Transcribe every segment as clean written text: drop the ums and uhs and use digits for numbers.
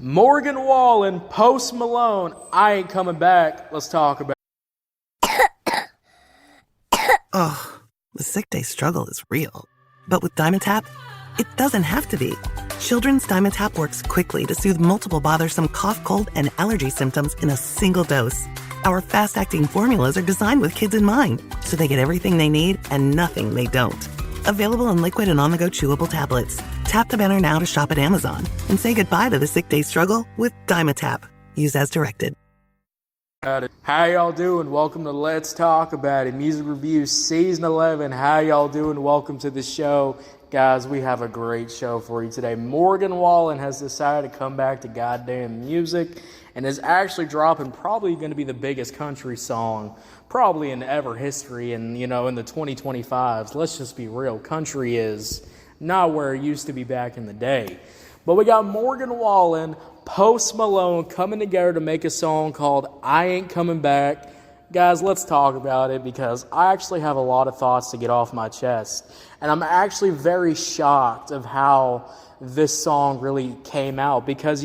Morgan Wallen, Post Malone, I ain't coming back. Let's talk about Oh, the sick day struggle is real. But with Dimetapp, it doesn't have to be. Children's Dimetapp works quickly to soothe multiple bothersome cough, cold, and allergy symptoms in a single dose. Our fast-acting formulas are designed with kids in mind, so they get everything they need and nothing they don't. Available in liquid and on-the-go chewable tablets. Tap the banner now to shop at Amazon and say goodbye to the sick day struggle with Dimetapp. Use as directed. How y'all doing? Welcome to Let's Talk About It. Music Reviews Season 11. How y'all doing? Welcome to the show. Guys, we have a great show for you today. Morgan Wallen has decided to come back to goddamn music and is actually dropping probably going to be the biggest country song probably in ever history and, in the 2025s. Let's just be real. Country is not where it used to be back in the day. But we got Morgan Wallen, Post Malone coming together to make a song called I Ain't Coming Back. Guys, let's talk about it because I actually have a lot of thoughts to get off my chest. And I'm actually very shocked of how this song really came out because,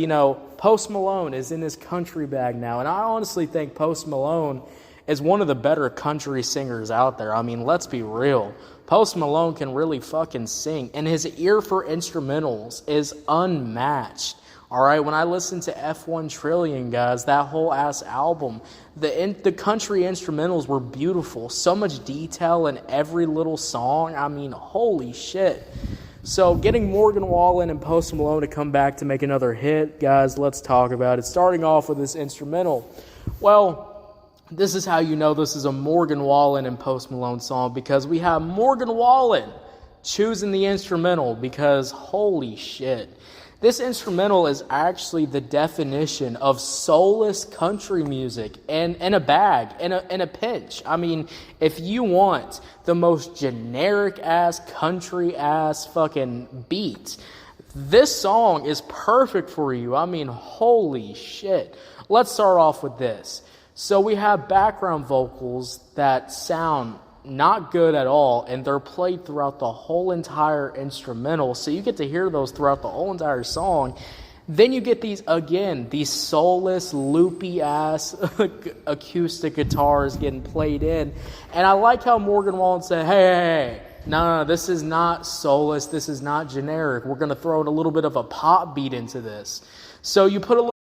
Post Malone is in his country bag now. And I honestly think Post Malone is one of the better country singers out there. I mean, let's be real. Post Malone can really fucking sing. And his ear for instrumentals is unmatched. All right, when I listened to F1 Trillion, guys, that whole ass album, the country instrumentals were beautiful. So much detail in every little song. I mean, holy shit. So getting Morgan Wallen and Post Malone to come back to make another hit, guys, let's talk about it. Starting off with this instrumental. Well, this is how you know this is a Morgan Wallen and Post Malone song because we have Morgan Wallen choosing the instrumental because holy shit. This instrumental is actually the definition of soulless country music in a bag, in a pinch. I mean, if you want the most generic-ass, country-ass fucking beat, this song is perfect for you. I mean, holy shit. Let's start off with this. So we have background vocals that sound not good at all, and they're played throughout the whole entire instrumental, so you get to hear those throughout the whole entire song. Then you get these soulless, loopy-ass acoustic guitars getting played in, and I like how Morgan Wallen said, hey, no, this is not soulless, this is not generic, we're going to throw in a little bit of a pop beat into this. So you put a little...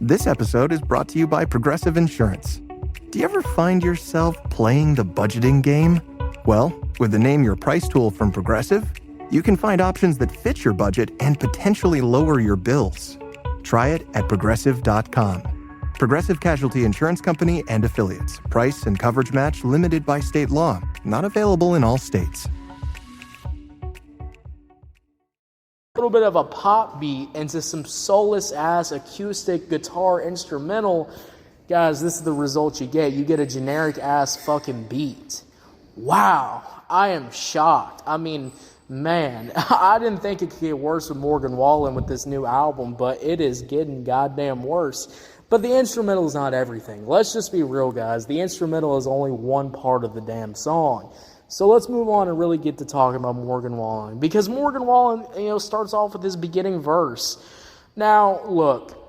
This episode is brought to you by Progressive Insurance. Do you ever find yourself playing the budgeting game? Well, with the Name Your Price tool from Progressive, you can find options that fit your budget and potentially lower your bills. Try it at Progressive.com. Progressive Casualty Insurance Company and Affiliates. Price and coverage match limited by state law. Not available in all states. A little bit of a pop beat into some soulless-ass acoustic guitar instrumental. Guys, this is the result you get. You get a generic-ass fucking beat. Wow. I am shocked. I mean, man, I didn't think it could get worse with Morgan Wallen with this new album, but it is getting goddamn worse. But the instrumental is not everything. Let's just be real, guys. The instrumental is only one part of the damn song. So let's move on and really get to talking about Morgan Wallen. Because Morgan Wallen, starts off with his beginning verse. Now, look.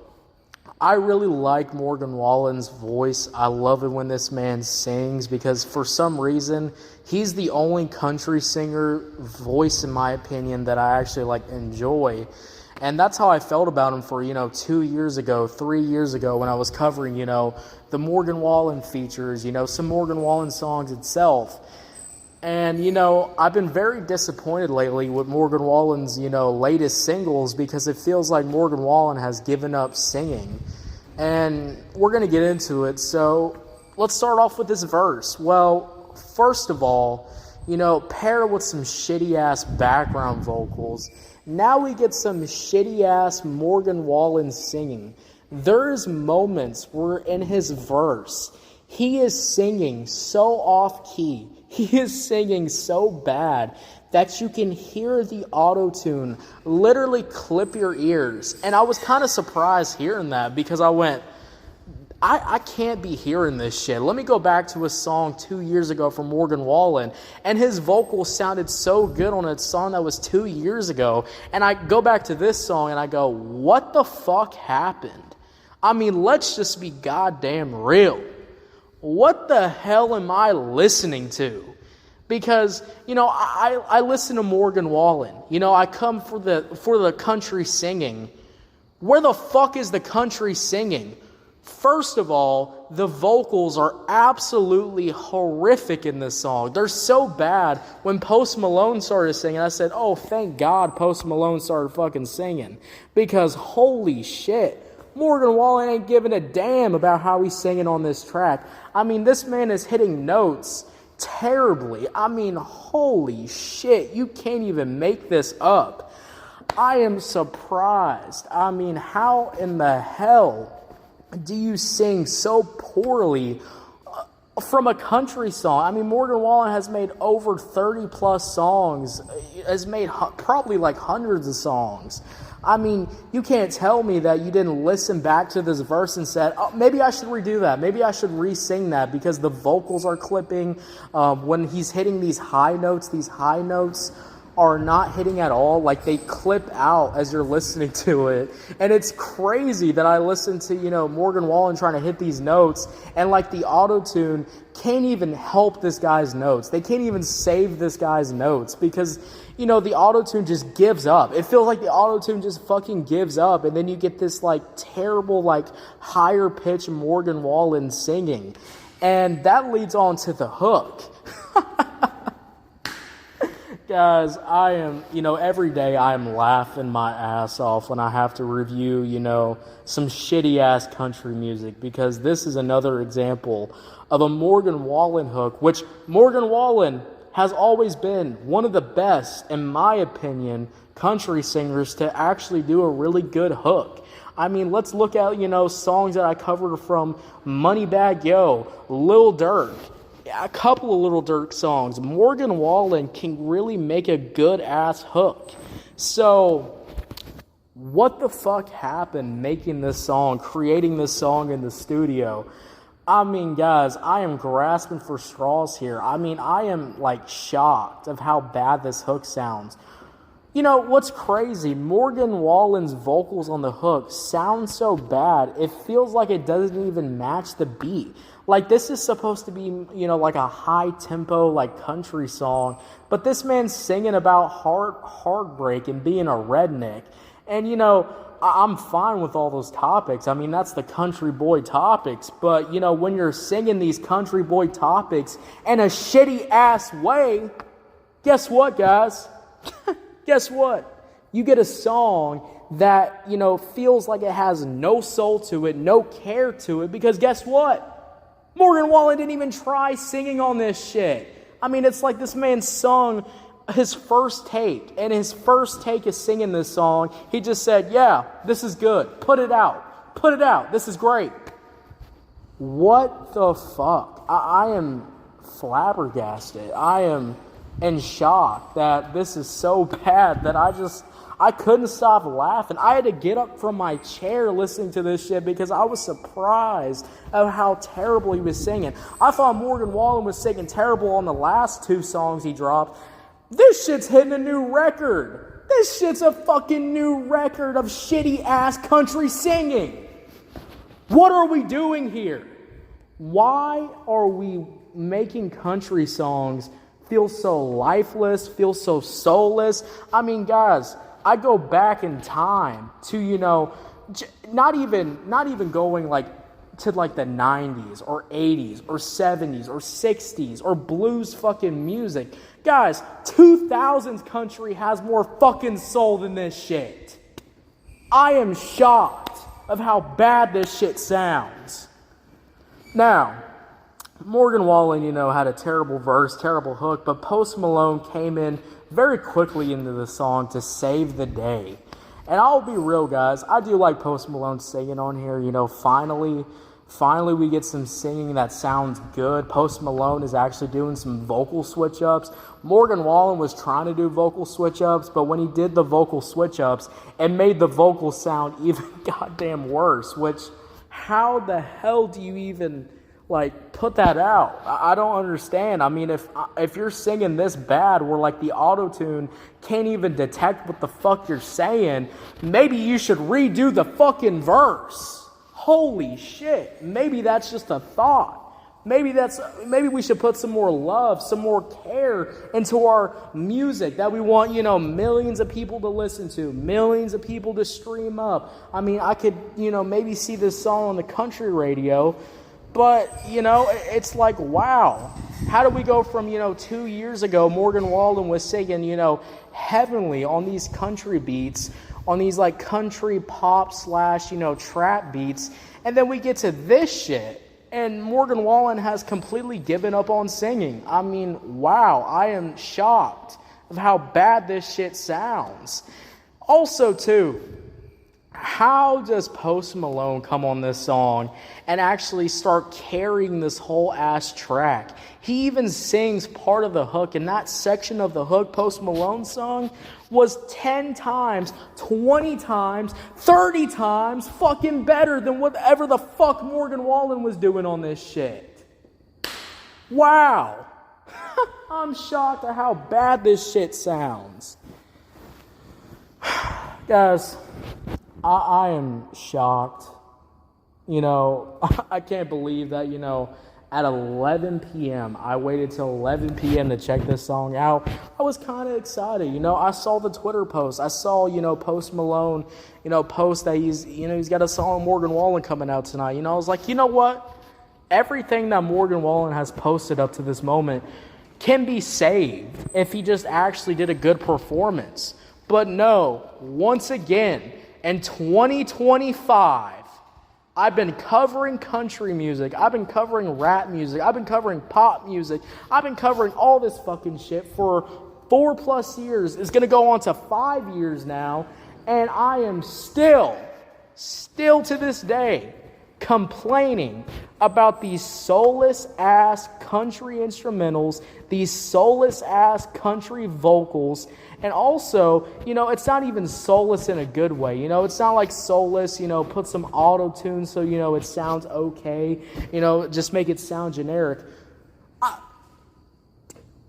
I really like Morgan Wallen's voice. I love it when this man sings because for some reason, he's the only country singer voice, in my opinion, that I actually enjoy. And that's how I felt about him for, 2 years ago, 3 years ago when I was covering, the Morgan Wallen features, some Morgan Wallen songs itself. And, I've been very disappointed lately with Morgan Wallen's, latest singles because it feels like Morgan Wallen has given up singing. And we're going to get into it. So let's start off with this verse. Well, first of all, pair it with some shitty-ass background vocals. Now we get some shitty-ass Morgan Wallen singing. There's moments where in his verse, he is singing so off-key. He is singing so bad that you can hear the auto-tune literally clip your ears. And I was kind of surprised hearing that because I went, I can't be hearing this shit. Let me go back to a song 2 years ago from Morgan Wallen, and his vocals sounded so good on a song that was 2 years ago. And I go back to this song and I go, what the fuck happened? I mean, let's just be goddamn real. What the hell am I listening to? Because, I listen to Morgan Wallen. I come for the country singing. Where the fuck is the country singing? First of all, the vocals are absolutely horrific in this song. They're so bad. When Post Malone started singing, I said, oh, thank God Post Malone started fucking singing. Because holy shit, Morgan Wallen ain't giving a damn about how he's singing on this track. I mean, this man is hitting notes terribly. I mean, holy shit, you can't even make this up. I am surprised. I mean, how in the hell do you sing so poorly from a country song? I mean, Morgan Wallen has made over 30 plus songs, has made probably like hundreds of songs. I mean, you can't tell me that you didn't listen back to this verse and said, oh, maybe I should redo that. Maybe I should re-sing that because the vocals are clipping. When he's hitting these high notes are not hitting at all. Like, they clip out as you're listening to it. And it's crazy that I listen to, Morgan Wallen trying to hit these notes, and like the auto-tune can't even help this guy's notes. They can't even save this guy's notes because, the auto-tune just gives up. It feels like the auto-tune just fucking gives up, and then you get this like terrible, like higher pitch Morgan Wallen singing. And that leads on to the hook. Guys, I am, every day I am laughing my ass off when I have to review, some shitty-ass country music, because this is another example of a Morgan Wallen hook, which Morgan Wallen has always been one of the best, in my opinion, country singers to actually do a really good hook. I mean, let's look at, songs that I covered from Moneybagg Yo, Lil Durk, a couple of Little Durk songs. Morgan Wallen can really make a good-ass hook. So, what the fuck happened making this song, creating this song in the studio? I mean, guys, I am grasping for straws here. I mean, I am, like, shocked of how bad this hook sounds. What's crazy, Morgan Wallen's vocals on the hook sound so bad, it feels like it doesn't even match the beat. Like, this is supposed to be, like a high-tempo, like, country song, but this man's singing about heartbreak and being a redneck. And, I'm fine with all those topics. I mean, that's the country boy topics. But, when you're singing these country boy topics in a shitty-ass way, guess what, guys? Guess what? You get a song that, feels like it has no soul to it, no care to it, because guess what? Morgan Wallen didn't even try singing on this shit. I mean, it's like this man sung his first take, and his first take is singing this song. He just said, yeah, this is good. Put it out. Put it out. This is great. What the fuck? I am flabbergasted. I am in shock that this is so bad that I couldn't stop laughing. I had to get up from my chair listening to this shit because I was surprised of how terrible he was singing. I thought Morgan Wallen was singing terrible on the last two songs he dropped. This shit's hitting a new record. This shit's a fucking new record of shitty-ass country singing. What are we doing here? Why are we making country songs feel so lifeless, feel so soulless? I mean, guys, I go back in time to, not even going to the 90s or 80s or 70s or 60s or blues fucking music. Guys, 2000s country has more fucking soul than this shit. I am shocked of how bad this shit sounds. Now, Morgan Wallen, had a terrible verse, terrible hook, but Post Malone came in very quickly into the song to save the day. And I'll be real, guys, I do like Post Malone singing on here. Finally we get some singing that sounds good. Post Malone is actually doing some vocal switch-ups. Morgan Wallen was trying to do vocal switch-ups, but when he did the vocal switch-ups, it made the vocals sound even goddamn worse, which, how the hell do you even like put that out? I don't understand. I mean, if you're singing this bad where like the auto-tune can't even detect what the fuck you're saying, maybe you should redo the fucking verse. Holy shit. Maybe that's just a thought. Maybe we should put some more love, some more care into our music that we want, millions of people to listen to, millions of people to stream up. I mean, I could, maybe see this song on the country radio, but, it's like, wow. How do we go from, 2 years ago, Morgan Wallen was singing, heavenly on these country beats, on these like country pop / trap beats, and then we get to this shit. And Morgan Wallen has completely given up on singing. I mean, wow, I am shocked of how bad this shit sounds. Also, too, how does Post Malone come on this song and actually start carrying this whole ass track? He even sings part of the hook, and that section of the hook, Post Malone's song, was 10 times, 20 times, 30 times fucking better than whatever the fuck Morgan Wallen was doing on this shit. Wow. I'm shocked at how bad this shit sounds. Guys, I am shocked. I can't believe that, at 11 p.m. I waited till 11 p.m. to check this song out. I was kind of excited. I saw the Twitter post. I saw, Post Malone, post that he's got a song with Morgan Wallen coming out tonight. I was like, you know what? Everything that Morgan Wallen has posted up to this moment can be saved if he just actually did a good performance. But no, once again, in 2025, I've been covering country music. I've been covering rap music. I've been covering pop music. I've been covering all this fucking shit for 4+ years. It's going to go on to 5 years now. And I am still to this day, complaining about these soulless-ass country instrumentals, these soulless-ass country vocals, and also, it's not even soulless in a good way. It's not like soulless, put some auto-tune so, it sounds okay, just make it sound generic.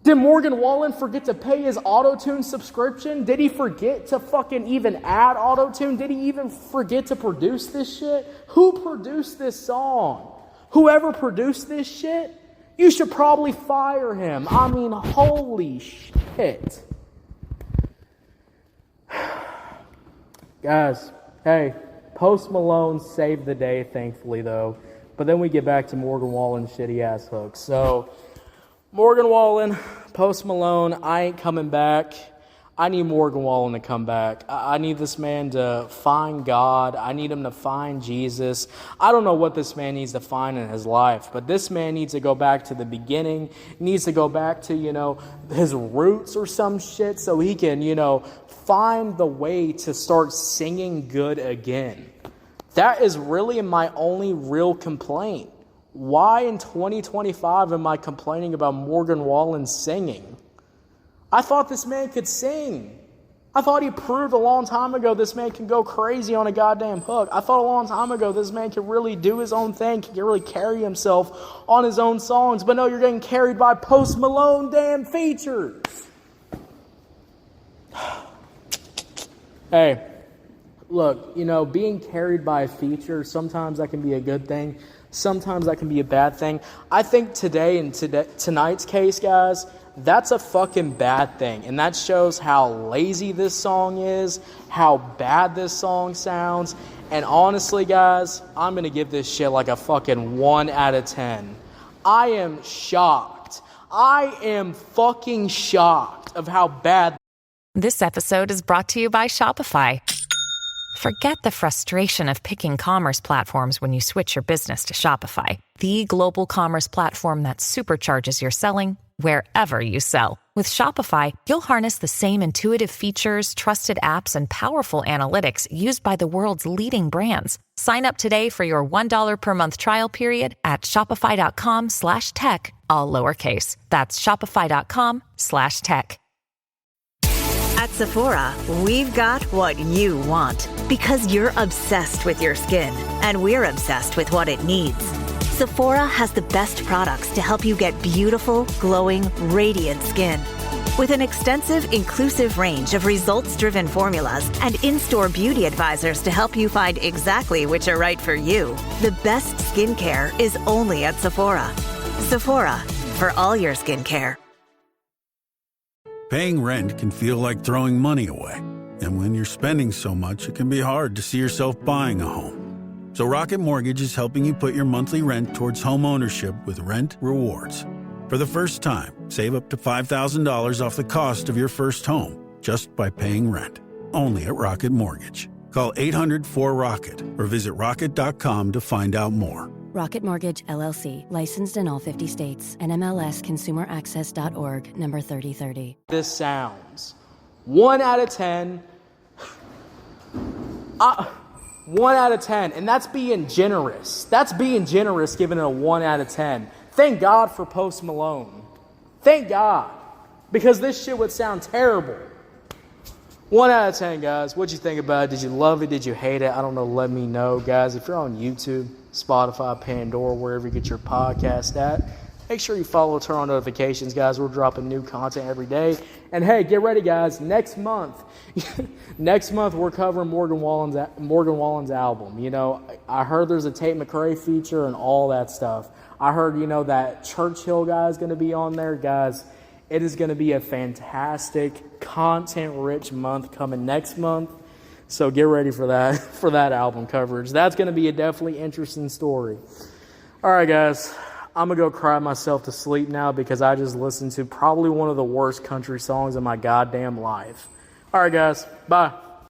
Did Morgan Wallen forget to pay his auto-tune subscription? Did he forget to fucking even add auto-tune? Did he even forget to produce this shit? Who produced this song? Whoever produced this shit, you should probably fire him. I mean, holy shit. Guys, hey, Post Malone saved the day, thankfully, though. But then we get back to Morgan Wallen's shitty-ass hooks. So, Morgan Wallen, Post Malone, I ain't coming back. I need Morgan Wallen to come back. I need this man to find God. I need him to find Jesus. I don't know what this man needs to find in his life, but this man needs to go back to the beginning. He needs to go back to, his roots or some shit so he can, find the way to start singing good again. That is really my only real complaint. Why in 2025 am I complaining about Morgan Wallen singing? I thought this man could sing. I thought he proved a long time ago this man can go crazy on a goddamn hook. I thought a long time ago this man could really do his own thing, can really carry himself on his own songs. But no, you're getting carried by Post Malone damn features. Hey, look, being carried by a feature, sometimes that can be a good thing. Sometimes that can be a bad thing. I think tonight's case, guys, that's a fucking bad thing. And that shows how lazy this song is, how bad this song sounds. And honestly, guys, I'm going to give this shit like a fucking 1 out of 10. I am shocked. I am fucking shocked of how bad. This episode is brought to you by Shopify. Forget the frustration of picking commerce platforms when you switch your business to Shopify, the global commerce platform that supercharges your selling wherever you sell. With Shopify, you'll harness the same intuitive features, trusted apps, and powerful analytics used by the world's leading brands. Sign up today for your $1 per month trial period at shopify.com/tech, all lowercase. That's shopify.com/tech. At Sephora, we've got what you want because you're obsessed with your skin and we're obsessed with what it needs. Sephora has the best products to help you get beautiful, glowing, radiant skin. With an extensive, inclusive range of results-driven formulas and in-store beauty advisors to help you find exactly which are right for you, the best skincare is only at Sephora. Sephora, for all your skincare. Paying rent can feel like throwing money away. And when you're spending so much, it can be hard to see yourself buying a home. So Rocket Mortgage is helping you put your monthly rent towards home ownership with Rent Rewards. For the first time, save up to $5,000 off the cost of your first home just by paying rent. Only at Rocket Mortgage. Call 800-4ROCKET or visit rocket.com to find out more. Rocket Mortgage, LLC. Licensed in all 50 states. NMLSConsumerAccess.org, number 3030. This sounds 1 out of 10. 1 out of 10. And that's being generous. That's being generous, giving it a 1 out of 10. Thank God for Post Malone. Thank God. Because this shit would sound terrible. 1 out of 10, guys. What'd you think about it? Did you love it? Did you hate it? I don't know. Let me know, guys. If you're on YouTube, Spotify, Pandora, wherever you get your podcast at, make sure you follow, turn on notifications, guys. We're dropping new content every day. And hey, get ready, guys. Next month we're covering Morgan Wallen's album. You know, I heard there's a Tate McRae feature and all that stuff. I heard, that Churchill guy is going to be on there, guys. It is going to be a fantastic, content-rich month coming next month. So get ready for that album coverage. That's going to be a definitely interesting story. All right, guys. I'm going to go cry myself to sleep now because I just listened to probably one of the worst country songs in my goddamn life. All right, guys. Bye.